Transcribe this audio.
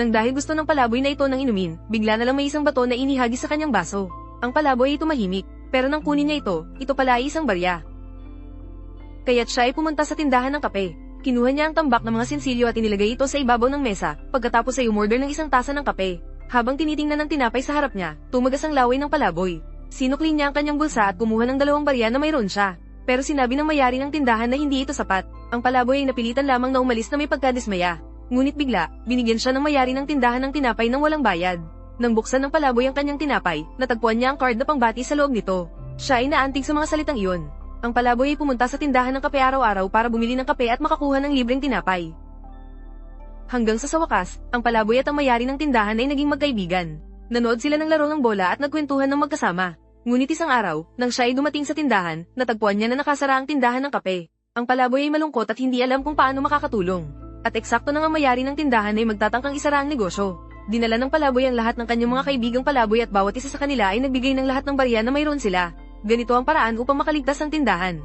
Nang dahil gusto ng palaboy na ito ng inumin, bigla na lang may isang bato na inihagis sa kanyang baso. Ang palaboy ay tumahimik, pero nang kunin niya ito pala ay isang barya. Kaya't siya ay pumunta sa tindahan ng kape. Kinuha niya ang tambak ng mga sinsilyo at inilagay ito sa ibabaw ng mesa, pagkatapos ay umorder ng isang tasa ng kape. Habang tinitingnan ng tinapay sa harap niya, tumagas ang laway ng palaboy. Sinukli niya ang kanyang bulsa at kumuha ng 2 barya na mayroon siya. Pero sinabi ng may-ari ng tindahan na hindi ito sapat. Ang palaboy ay napilitan lamang na umalis na may pagkadismaya. Ngunit bigla, binigyan siya ng may-ari ng tindahan ng tinapay ng walang bayad. Nang buksan ng palaboy ang kanyang tinapay, natagpuan niya ang card na pangbati sa loob nito. Siya ay naantig sa mga salitang iyon. Ang palaboy ay pumunta sa tindahan ng kape araw-araw para bumili ng kape at makakuha ng libreng tinapay. Hanggang sa wakas, ang palaboy at ang may-ari ng tindahan ay naging magkaibigan. Nanood sila ng laro ng bola at nagkwentuhan ng magkasama. Ngunit isang araw, nang siya ay dumating sa tindahan, natagpuan niya na nakasara ang tindahan ng kape. Ang palaboy ay malungkot at hindi alam kung paano makakatulong. At eksakto nang ang may-ari ng tindahan ay magtatangkang isara ang negosyo. Dinala ng palaboy ang lahat ng kanyang mga kaibigang palaboy at bawat isa sa kanila ay nagbigay ng lahat ng barya na mayroon sila. Ganito ang paraan upang makaligtas ang tindahan.